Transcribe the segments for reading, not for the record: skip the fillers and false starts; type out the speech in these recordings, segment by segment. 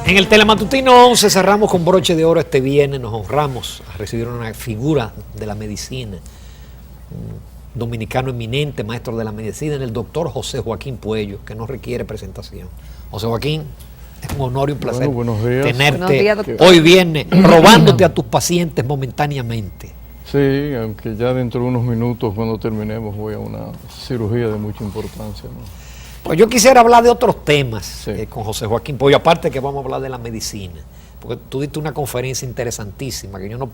En el Telematutino 11 cerramos con broche de oro este viernes. Nos honramos a recibir una figura de la medicina, un dominicano eminente, maestro de la medicina, el doctor José Joaquín Puello, que no requiere presentación. José Joaquín, es un honor y un placer tenerte hoy viernes, robándote a tus pacientes momentáneamente. Sí, aunque ya dentro de unos minutos, cuando terminemos, voy a una cirugía de mucha importancia, ¿no? Pues yo quisiera hablar de otros temas Sí. Con José Joaquín Puello, aparte que vamos a hablar de la medicina, porque tú diste una conferencia interesantísima, que yo no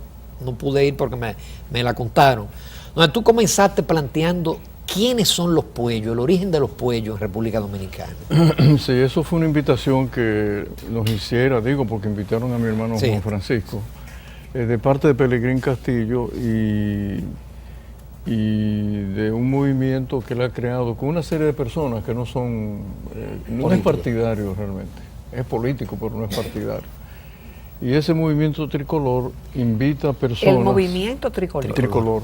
pude ir porque me la contaron, donde tú comenzaste planteando quiénes son los Puellos, el origen de los Puellos en República Dominicana. Sí, eso fue una invitación que nos hiciera, digo, porque invitaron a mi hermano Sí. Juan Francisco, de parte de Pelegrín Castillo y de un movimiento que él ha creado con una serie de personas que no son, no es partidario realmente, es político pero no es partidario. Y ese movimiento tricolor invita a personas... El movimiento tricolor. Tricolor.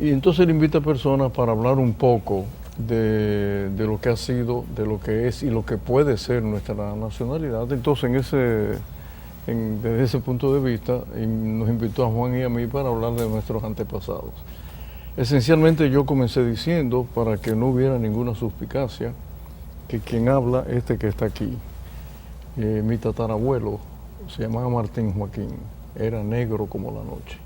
Y entonces él invita a personas para hablar un poco de lo que ha sido, de lo que es y lo que puede ser nuestra nacionalidad. Entonces desde ese punto de vista nos invitó a Juan y a mí para hablar de nuestros antepasados. Esencialmente yo comencé diciendo, para que no hubiera ninguna suspicacia, que quien habla, que está aquí, mi tatarabuelo, se llamaba Martín Joaquín, era negro como la noche.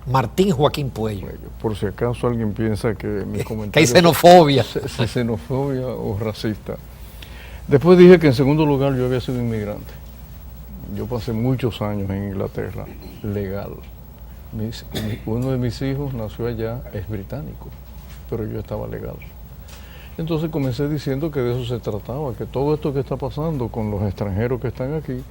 Martín Joaquín Puello. Por si acaso alguien piensa que mis comentarios... Que hay xenofobia. Xenofobia o racista. Después dije que en segundo lugar yo había sido inmigrante. Yo pasé muchos años en Inglaterra, legal. Uno de mis hijos nació allá, es británico, pero yo estaba legal. Entonces comencé diciendo que de eso se trataba, que todo esto que está pasando con los extranjeros que están aquí,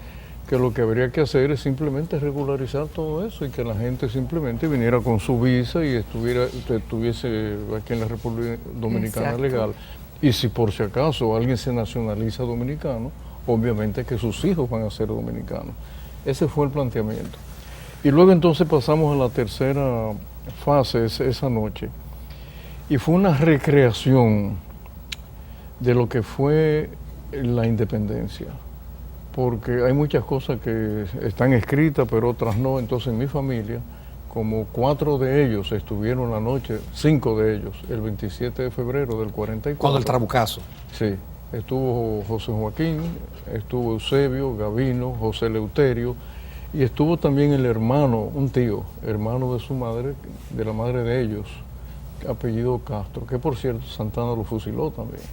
que lo que habría que hacer es simplemente regularizar todo eso y que la gente simplemente viniera con su visa y estuviese aquí en la República Dominicana. Exacto. Legal. Y si por si acaso alguien se nacionaliza dominicano, obviamente que sus hijos van a ser dominicanos. Ese fue el planteamiento. Y luego entonces pasamos a la tercera fase esa noche y fue una recreación de lo que fue la independencia, porque hay muchas cosas que están escritas pero otras no. Entonces en mi familia, como 4 de ellos estuvieron la noche, 5 de ellos, el 27 de febrero del 44. Cuando el Trabucazo. Sí, estuvo José Joaquín, estuvo Eusebio, Gavino, José Eleuterio, y estuvo también el hermano, un tío, hermano de su madre, de la madre de ellos, apellido Castro, que por cierto Santana lo fusiló también.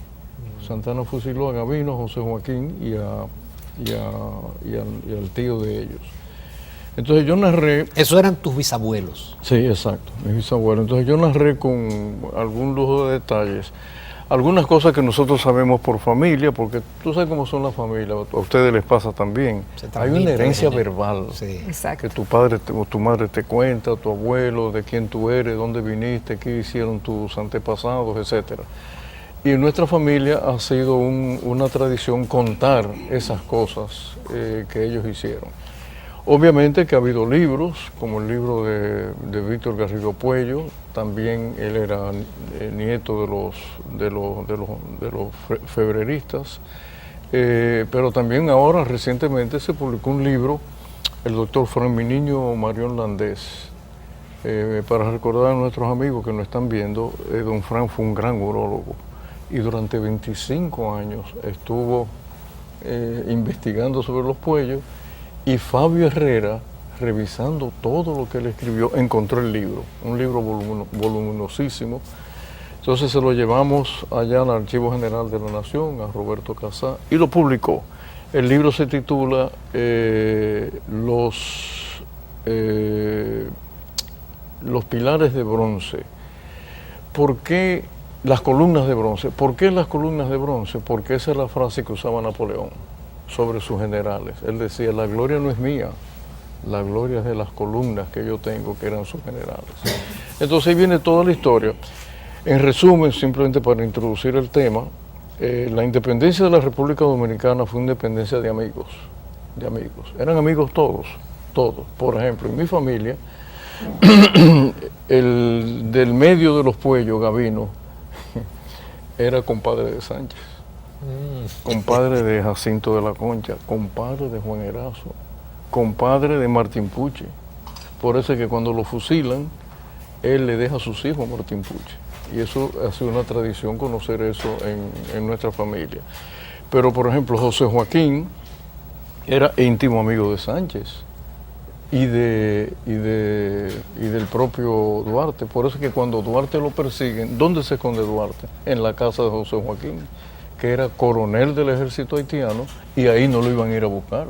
Santana fusiló a Gavino, José Joaquín y al tío de ellos. Entonces yo narré... Esos eran tus bisabuelos. Sí, exacto, mis bisabuelos. Entonces yo narré con algún lujo de detalles algunas cosas que nosotros sabemos por familia, porque tú sabes cómo son las familias, a ustedes les pasa también. Hay una herencia verbal, sí. Que tu padre o tu madre te cuenta, tu abuelo, de quién tú eres, dónde viniste, qué hicieron tus antepasados, etcétera. Y en nuestra familia ha sido una tradición contar esas cosas que ellos hicieron. Obviamente que ha habido libros, como el libro de Víctor Garrido Puello, también él era nieto de los febreristas, pero también ahora recientemente se publicó un libro, el doctor Fran Miniño Marión Landés, para recordar a nuestros amigos que nos están viendo, don Fran fue un gran urólogo y durante 25 años estuvo investigando sobre los Puellos. Y Fabio Herrera, revisando todo lo que él escribió, encontró el libro, un libro voluminosísimo. Entonces se lo llevamos allá al Archivo General de la Nación, a Roberto Casá, y lo publicó. El libro se titula Los pilares de bronce. ¿Por qué las columnas de bronce? ¿Por qué las columnas de bronce? Porque esa es la frase que usaba Napoleón sobre sus generales. Él decía, la gloria no es mía, la gloria es de las columnas que yo tengo, que eran sus generales. Entonces ahí viene toda la historia. En resumen, simplemente para introducir el tema, la independencia de la República Dominicana fue una independencia de amigos, Eran amigos todos. Por ejemplo, en mi familia, el del medio de los Puellos, Gavino, era compadre de Sánchez. compadre de Jacinto de la Concha, compadre de Juan Erazo, compadre de Martín Puche. Por eso es que cuando lo fusilan, él le deja a sus hijos a Martín Puche. Y eso ha sido una tradición conocer eso en nuestra familia. Pero, por ejemplo, José Joaquín era íntimo amigo de Sánchez y del propio Duarte. Por eso es que cuando Duarte lo persiguen, ¿dónde se esconde Duarte? En la casa de José Joaquín, que era coronel del ejército haitiano, y ahí no lo iban a ir a buscar.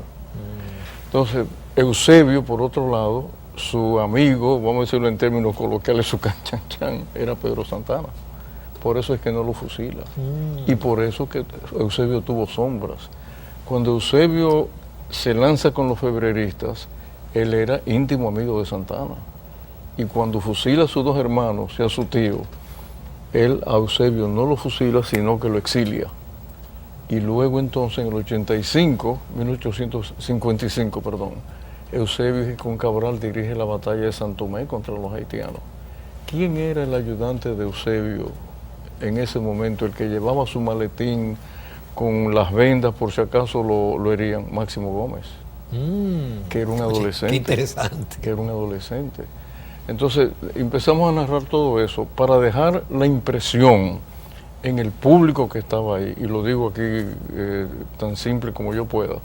Entonces, Eusebio, por otro lado, su amigo, vamos a decirlo en términos coloquiales, su canchanchan, era Pedro Santana. Por eso es que no lo fusila. Y por eso que Eusebio tuvo sombras. Cuando Eusebio se lanza con los febreristas, él era íntimo amigo de Santana. Y cuando fusila a sus dos hermanos y a su tío, él a Eusebio no lo fusila, sino que lo exilia. Y luego entonces en el 1855, Eusebio con Cabral dirige la batalla de San Tomé contra los haitianos. ¿Quién era el ayudante de Eusebio en ese momento, el que llevaba su maletín con las vendas por si acaso lo herían? Máximo Gómez, que era un adolescente. Qué interesante. Que era un adolescente. Entonces empezamos a narrar todo eso para dejar la impresión en el público que estaba ahí, y lo digo aquí tan simple como yo pueda,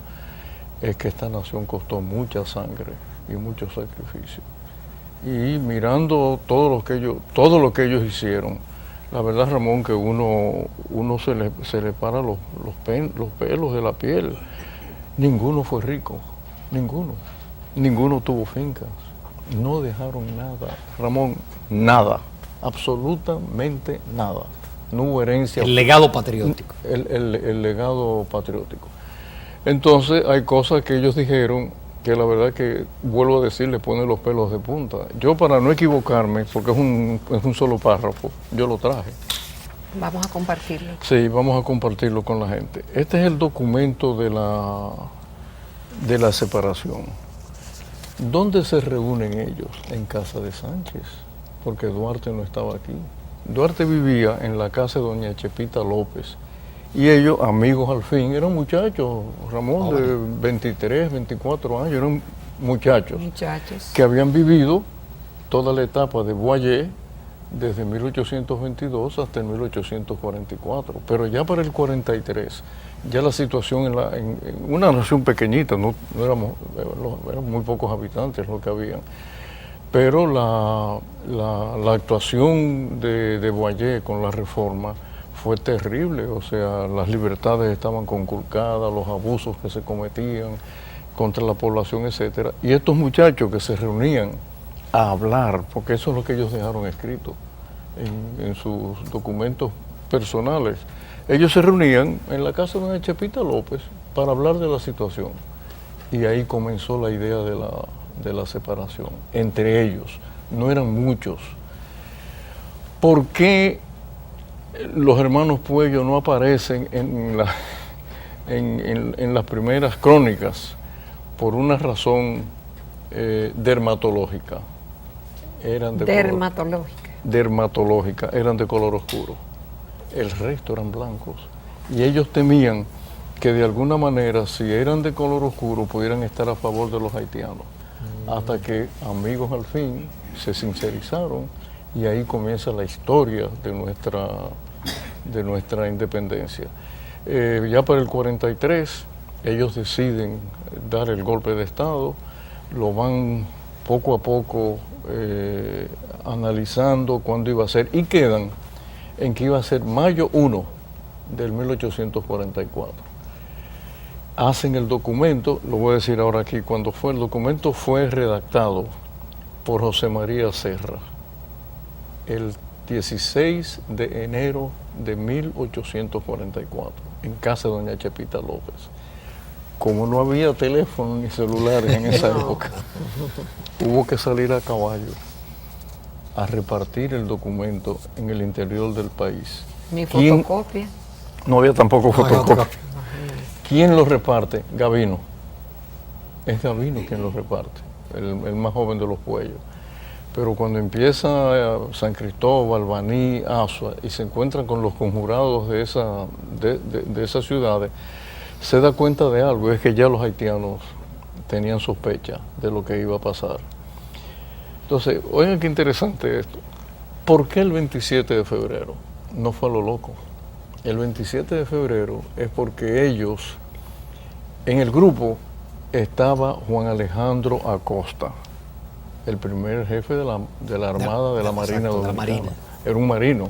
es que esta nación costó mucha sangre y mucho sacrificio. Y mirando todo lo que ellos hicieron, la verdad, Ramón, que uno se le para los pelos de la piel. Ninguno fue rico, ninguno tuvo fincas, no dejaron nada, Ramón, nada, absolutamente nada. No hubo herencia. El legado patriótico. El legado patriótico. Entonces hay cosas que ellos dijeron que la verdad que, vuelvo a decir, le ponen los pelos de punta. Yo, para no equivocarme, porque es un solo párrafo, yo lo traje. Vamos a compartirlo. Sí, vamos a compartirlo con la gente. Este es el documento de la separación. ¿Dónde se reúnen ellos? En casa de Sánchez, porque Duarte no estaba aquí. Duarte vivía en la casa de doña Chepita López, y ellos, amigos al fin, eran muchachos, Ramón, de 23, 24 años, eran muchachos que habían vivido toda la etapa de Boyer desde 1822 hasta el 1844, pero ya para el 43, ya la situación en una nación pequeñita, no eran muy pocos habitantes lo que habían, pero la actuación de Boyer con la reforma fue terrible. O sea, las libertades estaban conculcadas, los abusos que se cometían contra la población, etcétera. Y estos muchachos que se reunían a hablar, porque eso es lo que ellos dejaron escrito en sus documentos personales, ellos se reunían en la casa de doña Chepita López para hablar de la situación. Y ahí comenzó la idea de la separación, entre ellos. No eran muchos. ¿Por qué los hermanos Puello no aparecen en las primeras crónicas? Por una razón dermatológica. Dermatológica, eran de color oscuro. El resto eran blancos. Y ellos temían que de alguna manera, si eran de color oscuro, pudieran estar a favor de los haitianos. Hasta que amigos al fin se sincerizaron, y ahí comienza la historia de nuestra independencia. Ya para el 43, ellos deciden dar el golpe de Estado, lo van poco a poco analizando cuándo iba a ser, y quedan en que iba a ser mayo 1 del 1844. Hacen el documento, lo voy a decir ahora aquí, cuando fue el documento fue redactado por José María Serra el 16 de enero de 1844, en casa de doña Chepita López. Como no había teléfono ni celulares en esa época, hubo que salir a caballo a repartir el documento en el interior del país. Ni fotocopia. No había tampoco fotocopia. ¿Quién lo reparte? Gavino. Es Gavino quien lo reparte, el más joven de los Puellos. Pero cuando empieza San Cristóbal, Baní, Asua, y se encuentran con los conjurados de esas ciudades, se da cuenta de algo, es que ya los haitianos tenían sospecha de lo que iba a pasar. Entonces, oigan qué interesante esto. ¿Por qué el 27 de febrero? No fue a lo loco. El 27 de febrero es porque ellos, en el grupo, estaba Juan Alejandro Acosta, el primer jefe de la Armada de la Marina Dominicana. Era un marino.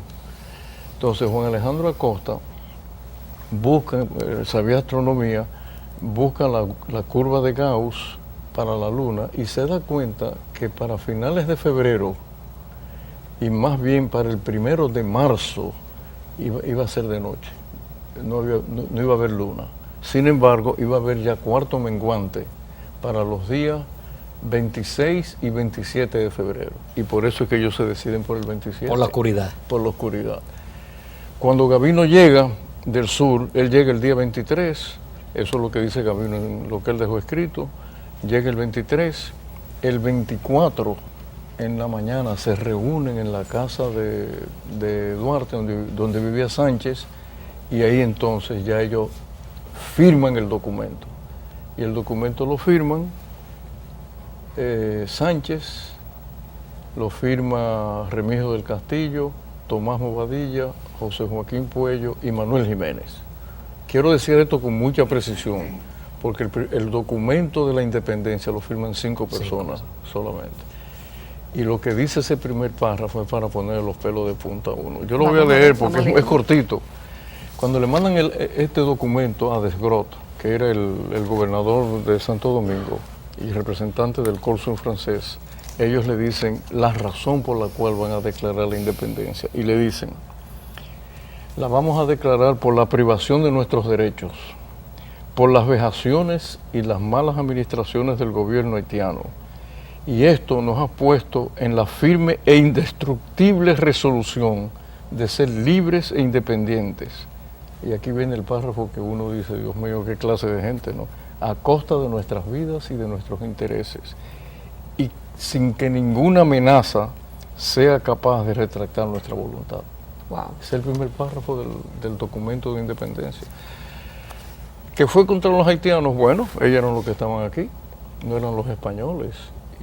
Entonces Juan Alejandro Acosta busca, sabía astronomía, busca la curva de Gauss para la Luna y se da cuenta que para finales de febrero y más bien para el 1 de marzo iba a ser de noche, no iba a haber luna. Sin embargo, iba a haber ya cuarto menguante para los días 26 y 27 de febrero. Y por eso es que ellos se deciden por el 27. Por la oscuridad. Por la oscuridad. Cuando Gavino llega del sur, él llega el día 23, eso es lo que dice Gavino en lo que él dejó escrito, llega el 23, el 24 en la mañana se reúnen en la casa de Duarte, donde vivía Sánchez, y ahí entonces ya ellos firman el documento. Y el documento lo firman Sánchez, lo firma Remigio del Castillo, Tomás Bobadilla, José Joaquín Puello y Manuel Jiménez. Quiero decir esto con mucha precisión, porque el documento de la independencia lo firman 5 personas solamente. Y lo que dice ese primer párrafo es para poner los pelos de punta a uno. Yo lo voy a leer porque es cortito. Cuando le mandan este documento a Desgrot, que era el gobernador de Santo Domingo y representante del Corso francés, ellos le dicen la razón por la cual van a declarar la independencia. Y le dicen, la vamos a declarar por la privación de nuestros derechos, por las vejaciones y las malas administraciones del gobierno haitiano. Y esto nos ha puesto en la firme e indestructible resolución de ser libres e independientes. Y aquí viene el párrafo que uno dice, Dios mío, qué clase de gente, ¿no? A costa de nuestras vidas y de nuestros intereses. Y sin que ninguna amenaza sea capaz de retractar nuestra voluntad. Wow. Es el primer párrafo del documento de independencia. ¿Qué fue contra los haitianos? Bueno, ellos eran los que estaban aquí, no eran los españoles.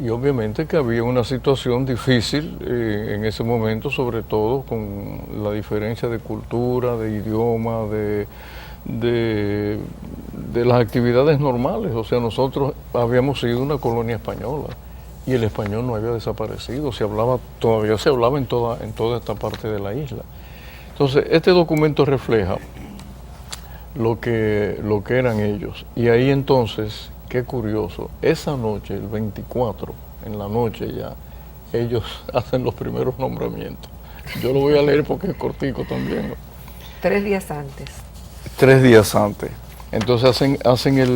Y obviamente que había una situación difícil en ese momento, sobre todo con la diferencia de cultura, de idioma, de las actividades normales. O sea, nosotros habíamos sido una colonia española y el español no había desaparecido, todavía se hablaba en toda esta parte de la isla. Entonces, este documento refleja lo que eran ellos. Y ahí entonces, qué curioso, esa noche, el 24, en la noche ya, ellos hacen los primeros nombramientos. Yo lo voy a leer porque es cortico también, ¿no? 3 días antes. 3 días antes. Entonces hacen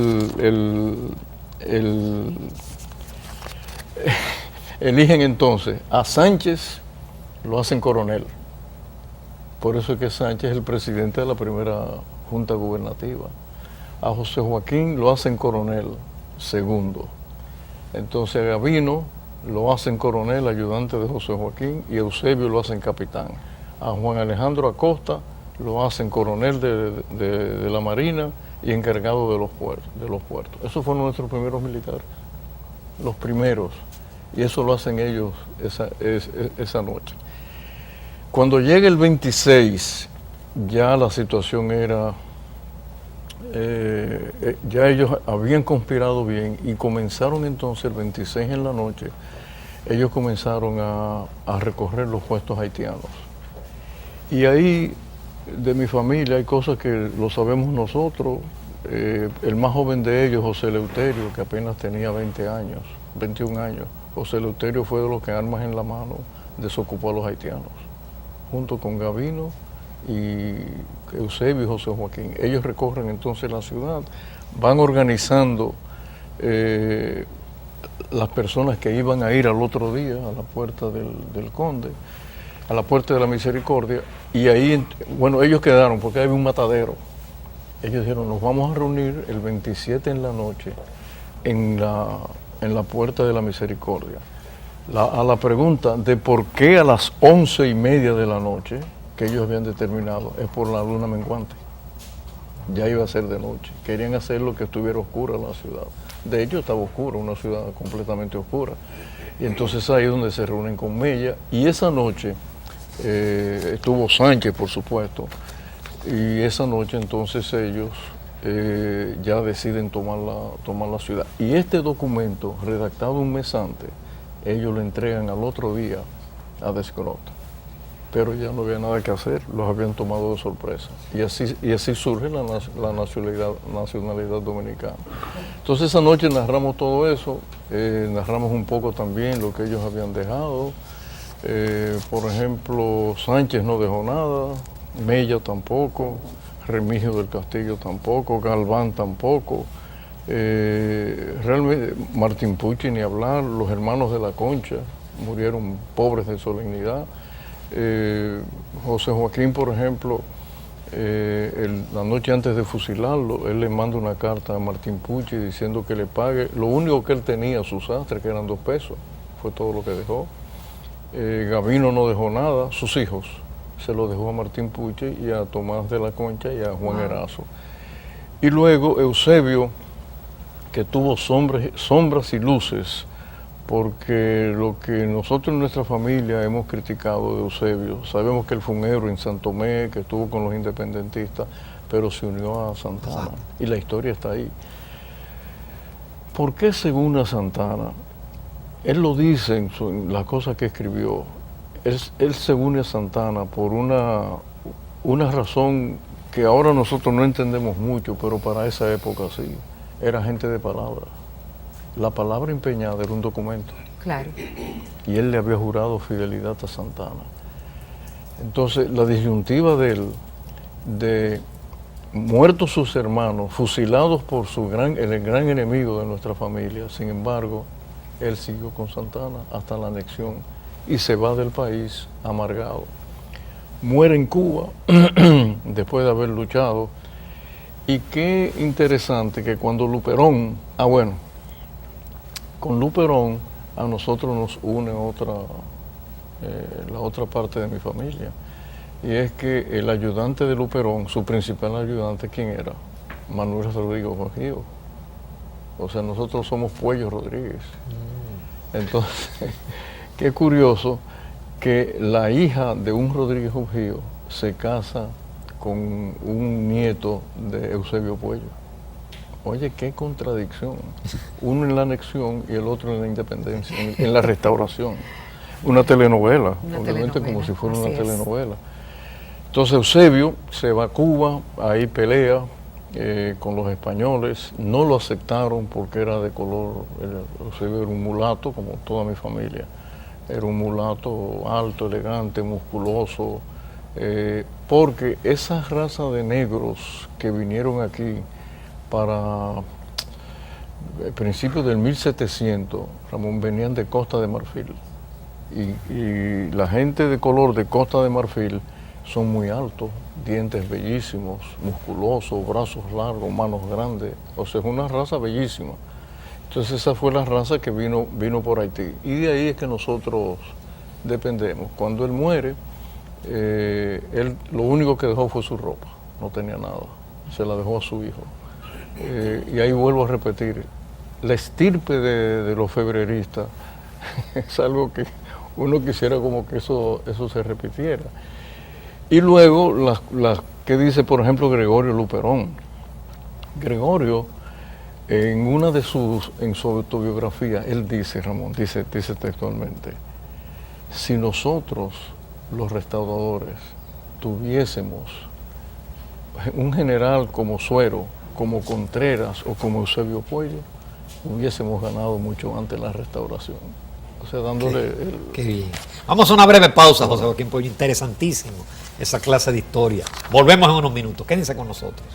eligen entonces a Sánchez, lo hacen coronel. Por eso es que Sánchez es el presidente de la primera junta gubernativa. A José Joaquín lo hacen coronel, segundo. Entonces a Gavino lo hacen coronel, ayudante de José Joaquín, y a Eusebio lo hacen capitán. A Juan Alejandro Acosta lo hacen coronel de la Marina y encargado de los puertos. Esos fueron nuestros primeros militares, los primeros, y eso lo hacen ellos esa noche. Cuando llega el 26, ya la situación era, ya ellos habían conspirado bien y comenzaron entonces el 26 en la noche, ellos comenzaron a recorrer los puestos haitianos. Y ahí, de mi familia, hay cosas que lo sabemos nosotros. El más joven de ellos, José Eleuterio, que apenas tenía 21 años. José Eleuterio fue de los que armas en la mano desocupó a los haitianos, junto con Gavino y Eusebio y José Joaquín. Ellos recorren entonces la ciudad, van organizando las personas que iban a ir al otro día a la puerta del Conde, a la puerta de la Misericordia, y ahí, bueno, ellos quedaron porque había un matadero. Ellos dijeron, nos vamos a reunir el 27 en la noche en la puerta de la Misericordia. a la pregunta de por qué a las 11:30 de la noche, que ellos habían determinado, es por la luna menguante. Ya iba a ser de noche. Querían hacer lo que estuviera oscura la ciudad. De hecho, estaba oscura, una ciudad completamente oscura. Y entonces ahí es donde se reúnen con Mella. Y esa noche estuvo Sánchez, por supuesto. Y esa noche entonces ellos ya deciden tomar la ciudad. Y este documento, redactado un mes antes, ellos lo entregan al otro día a Desclot. Pero ya no había nada que hacer, los habían tomado de sorpresa. Y así surge la nacionalidad dominicana. Entonces esa noche narramos todo eso, narramos un poco también lo que ellos habían dejado. Por ejemplo, Sánchez no dejó nada, Mella tampoco, Remigio del Castillo tampoco, Galván tampoco. Realmente Martín Pucci ni hablar, los hermanos de la Concha murieron pobres de solemnidad. José Joaquín, por ejemplo, la noche antes de fusilarlo, él le manda una carta a Martín Pucci diciendo que le pague lo único que él tenía, sus sastres, que eran 2 pesos, fue todo lo que dejó. Gavino no dejó nada, sus hijos se lo dejó a Martín Pucci y a Tomás de la Concha y a Juan Erazo. Y luego Eusebio, que tuvo sombras y luces, porque lo que nosotros en nuestra familia hemos criticado de Eusebio, sabemos que él fue un héroe en San Tomé, que estuvo con los independentistas, pero se unió a Santana, y la historia está ahí. ¿Por qué se une a Santana? Él lo dice en las cosas que escribió. Él se une a Santana por una razón que ahora nosotros no entendemos mucho, pero para esa época sí. Era gente de palabra. La palabra empeñada era un documento. Claro. Y él le había jurado fidelidad a Santana. Entonces, la disyuntiva de él, de muertos sus hermanos, fusilados por el gran enemigo de nuestra familia, sin embargo, él siguió con Santana hasta la anexión y se va del país amargado. Muere en Cuba después de haber luchado. Y qué interesante que cuando Luperón, con Luperón a nosotros nos une la otra parte de mi familia. Y es que el ayudante de Luperón, su principal ayudante, ¿quién era? Manuel Rodríguez Bajío. O sea, nosotros somos Puello Rodríguez. Entonces, qué curioso que la hija de un Rodríguez Bajío se casa con un nieto de Eusebio Puello. Oye, qué contradicción. Uno en la anexión y el otro en la independencia, en la restauración. Una telenovela, obviamente como si fuera una telenovela. Entonces Eusebio se va a Cuba, ahí pelea con los españoles, no lo aceptaron porque era de color, Eusebio era un mulato, como toda mi familia. Era un mulato alto, elegante, musculoso, porque esa raza de negros que vinieron aquí para principios del 1700, Ramón, venían de Costa de Marfil. Y la gente de color de Costa de Marfil son muy altos, dientes bellísimos, musculosos, brazos largos, manos grandes. O sea, es una raza bellísima. Entonces esa fue la raza que vino por Haití. Y de ahí es que nosotros dependemos. Cuando él muere, él lo único que dejó fue su ropa, no tenía nada, se la dejó a su hijo. Y ahí vuelvo a repetir, la estirpe de los febreristas es algo que uno quisiera como que eso se repitiera. Y luego las que dice, por ejemplo, Gregorio Luperón. Gregorio, en su autobiografía, él dice, Ramón, dice textualmente, si nosotros, los restauradores, tuviésemos un general como Suero, como Contreras o como Eusebio Puello, hubiésemos ganado mucho antes la restauración. O sea, dándole... Qué bien. Vamos a una breve pausa, José Joaquín Puello. Interesantísimo esa clase de historia. Volvemos en unos minutos. Quédense con nosotros.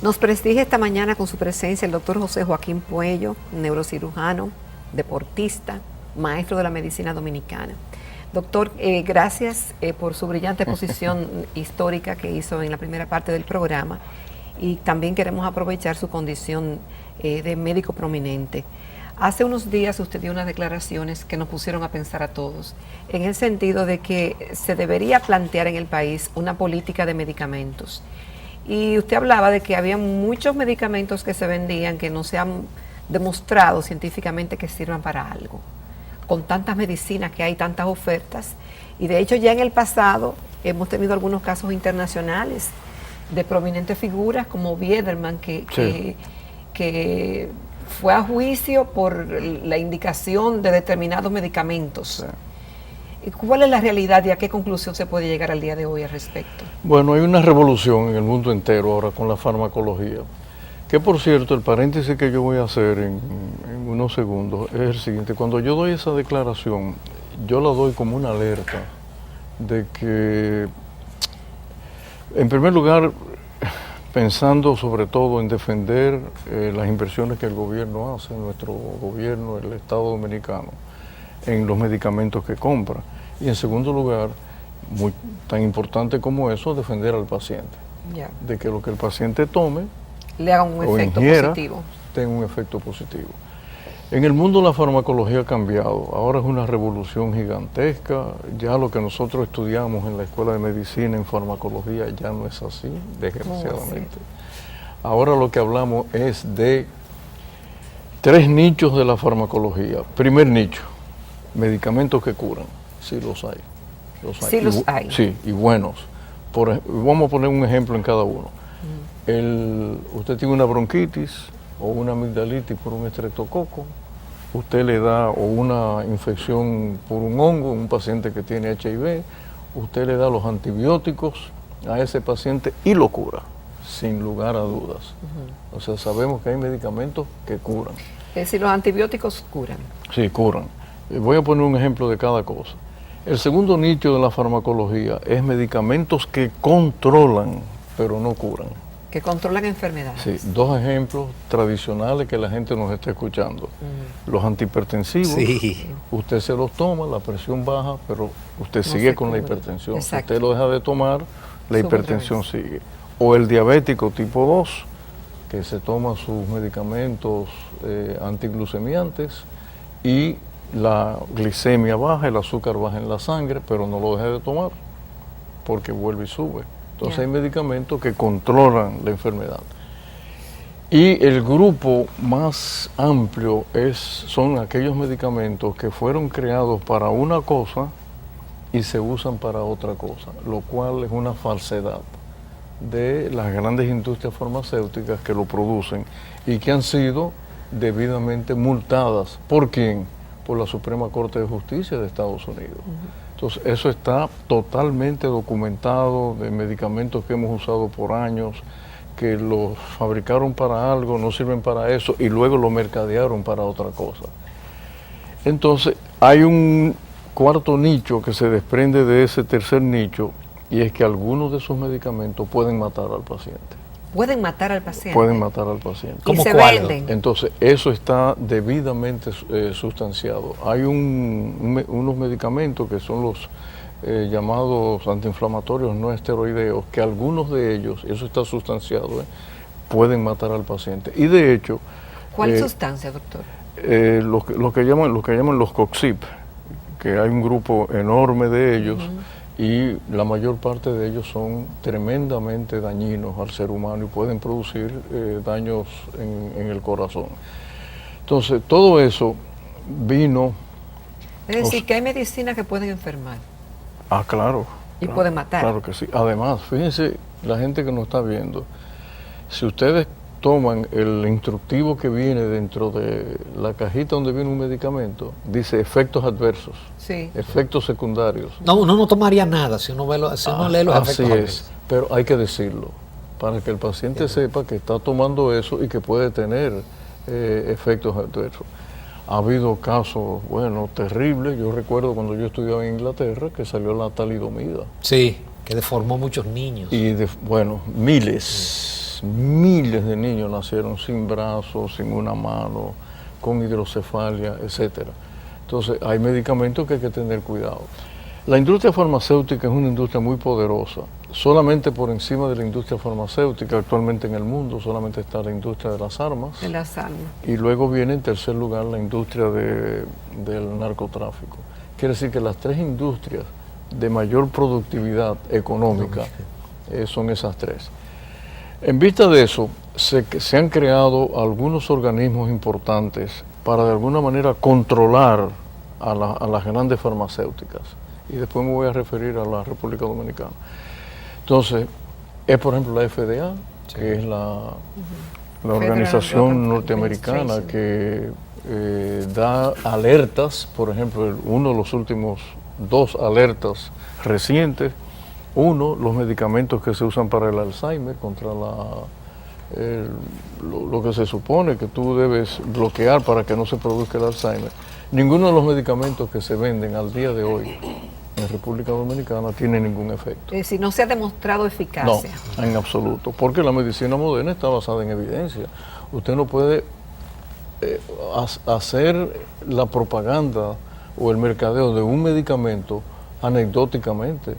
Nos prestigia esta mañana con su presencia el doctor José Joaquín Puello, neurocirujano, deportista, maestro de la medicina dominicana. Doctor, gracias por su brillante exposición histórica que hizo en la primera parte del programa, y también queremos aprovechar su condición de médico prominente. Hace unos días usted dio unas declaraciones que nos pusieron a pensar a todos, en el sentido de que se debería plantear en el país una política de medicamentos. Y usted hablaba de que había muchos medicamentos que se vendían que no se han demostrado científicamente que sirvan para algo. Con tantas medicinas que hay, tantas ofertas, y de hecho ya en el pasado hemos tenido algunos casos internacionales de prominentes figuras como Biederman, que fue a juicio por la indicación de determinados medicamentos. Sí. ¿Cuál es la realidad y a qué conclusión se puede llegar al día de hoy al respecto? Bueno, hay una revolución en el mundo entero ahora con la farmacología. Que por cierto, el paréntesis que yo voy a hacer en unos segundos es el siguiente. Cuando yo doy esa declaración, yo la doy como una alerta de que, en primer lugar, pensando sobre todo en defender las inversiones que el gobierno hace, nuestro gobierno, el Estado Dominicano, en los medicamentos que compra. Y en segundo lugar, tan importante como eso, defender al paciente. Yeah. De que lo que el paciente tome le haga un efecto positivo. Tenga un efecto positivo. En el mundo la farmacología ha cambiado, ahora es una revolución gigantesca, ya lo que nosotros estudiamos en la Escuela de Medicina en farmacología ya no es así, desgraciadamente. Ahora lo que hablamos es de 3 nichos de la farmacología. Primer nicho, medicamentos que curan, sí los hay. Sí los hay. Sí, y buenos. Vamos a poner un ejemplo en cada uno. Usted tiene una bronquitis o una amigdalitis por un estreptococo, usted le da, o una infección por un hongo, un paciente que tiene HIV, usted le da los antibióticos a ese paciente y lo cura, sin lugar a dudas. O sea, sabemos que hay medicamentos que curan. Es decir, los antibióticos curan. Sí, curan. Voy a poner un ejemplo de cada cosa. El segundo nicho de la farmacología es medicamentos que controlan, pero no curan. Que controlan enfermedades. Sí, 2 ejemplos tradicionales que la gente nos está escuchando. Los antihipertensivos, sí. Usted se los toma, la presión baja, pero usted sigue con la hipertensión. Exacto. Si usted lo deja de tomar, la hipertensión sigue. O el diabético tipo 2, que se toma sus medicamentos antiglucemiantes y la glicemia baja, el azúcar baja en la sangre, pero no lo deja de tomar porque vuelve y sube. Entonces hay medicamentos que controlan la enfermedad. Y el grupo más amplio son aquellos medicamentos que fueron creados para una cosa y se usan para otra cosa, lo cual es una falsedad de las grandes industrias farmacéuticas que lo producen y que han sido debidamente multadas. ¿Por quién? Por la Suprema Corte de Justicia de Estados Unidos. Entonces, eso está totalmente documentado, de medicamentos que hemos usado por años, que los fabricaron para algo, no sirven para eso, y luego lo mercadearon para otra cosa. Entonces, hay un cuarto nicho que se desprende de ese tercer nicho, y es que algunos de esos medicamentos pueden matar al paciente. ¿Pueden matar al paciente? Pueden matar al paciente. ¿Y se venden? Entonces, eso está debidamente sustanciado. Hay unos medicamentos que son los llamados antiinflamatorios no esteroideos, que algunos de ellos, eso está sustanciado, pueden matar al paciente. Y de hecho... ¿Cuál sustancia, doctor? Lo que llaman los COXIP, que hay un grupo enorme de ellos, y la mayor parte de ellos son tremendamente dañinos al ser humano y pueden producir daños en el corazón. Entonces, todo eso vino... Es decir, que hay medicinas que pueden enfermar. Ah, claro. Y pueden matar. Claro que sí. Además, fíjense, la gente que nos está viendo, si ustedes toman el instructivo que viene dentro de la cajita donde viene un medicamento, dice efectos adversos, efectos secundarios. No, uno no tomaría nada si uno lee los efectos adversos. Así es, pero hay que decirlo, para que el paciente sepa que está tomando eso y que puede tener efectos adversos. Ha habido casos, bueno, terribles. Yo recuerdo cuando yo estudiaba en Inglaterra que salió la talidomida. Sí, que deformó muchos niños. Y, bueno, miles de niños nacieron sin brazos, sin una mano, con hidrocefalia, etcétera. Entonces, hay medicamentos que hay que tener cuidado. La industria farmacéutica es una industria muy poderosa. Solamente por encima de la industria farmacéutica actualmente en el mundo solamente está la industria de las armas. De las armas. Y luego viene en tercer lugar la industria del narcotráfico. Quiere decir que las tres industrias de mayor productividad económica son esas tres. En vista de eso, se han creado algunos organismos importantes para de alguna manera controlar a las grandes farmacéuticas. Y después me voy a referir a la República Dominicana. Entonces, es por ejemplo la FDA, que es la organización norteamericana que da alertas, por ejemplo, uno de los últimos 2 alertas recientes, uno, los medicamentos que se usan para el Alzheimer, contra lo que se supone que tú debes bloquear para que no se produzca el Alzheimer. Ninguno de los medicamentos que se venden al día de hoy en República Dominicana tiene ningún efecto. Es decir, no se ha demostrado eficacia. No, en absoluto, porque la medicina moderna está basada en evidencia. Usted no puede hacer la propaganda o el mercadeo de un medicamento anecdóticamente.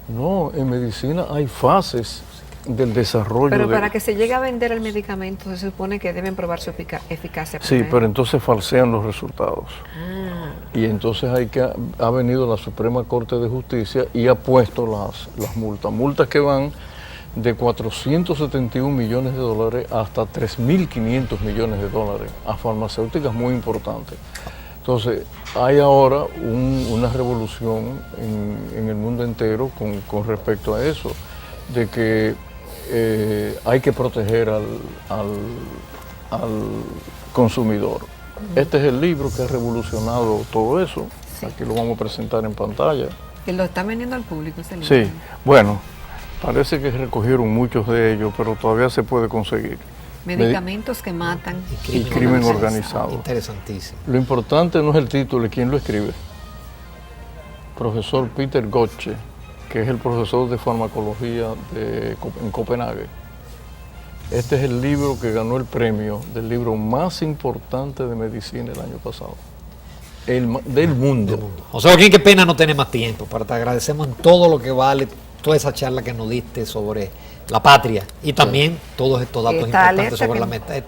No, en medicina hay fases del desarrollo. Pero para que se llegue a vender el medicamento se supone que deben probar su eficacia Sí, primero. pero entonces falsean los resultados. Ah. Y entonces ha venido la Suprema Corte de Justicia y ha puesto las multas que van de 471 millones de dólares hasta 3.500 millones de dólares a farmacéuticas muy importantes. Entonces, hay ahora una revolución en el mundo entero con respecto a eso, de que hay que proteger al consumidor. Este es el libro que ha revolucionado todo eso. Sí. Aquí lo vamos a presentar en pantalla. Que lo están vendiendo al público ese libro. Sí, bueno, parece que recogieron muchos de ellos, pero todavía se puede conseguir. Medicamentos que matan. Y crimen organizado. Interesantísimo. Lo importante no es el título, es quién lo escribe. Profesor Peter Gotche, que es el profesor de farmacología en Copenhague. Este es el libro que ganó el premio del libro más importante de medicina el año pasado. Del mundo. José Joaquín, qué pena no tener más tiempo, pero te agradecemos en todo lo que vale toda esa charla que nos diste sobre la patria y también todos estos datos importantes sobre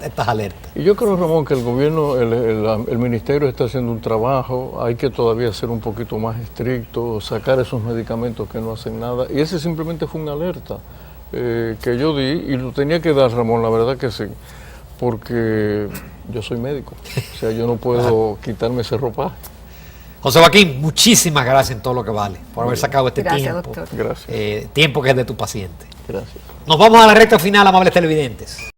estas alertas. Y yo creo, Ramón, que el gobierno, el ministerio está haciendo un trabajo, hay que todavía ser un poquito más estricto, sacar esos medicamentos que no hacen nada, y ese simplemente fue una alerta que yo di, y lo tenía que dar, Ramón, la verdad que sí, porque yo soy médico, o sea, yo no puedo quitarme ese ropaje. José Joaquín, muchísimas gracias en todo lo que vale por haber sacado este Gracias, tiempo. doctor. Gracias. Tiempo que es de tu paciente. Gracias. Nos vamos a la recta final, amables televidentes.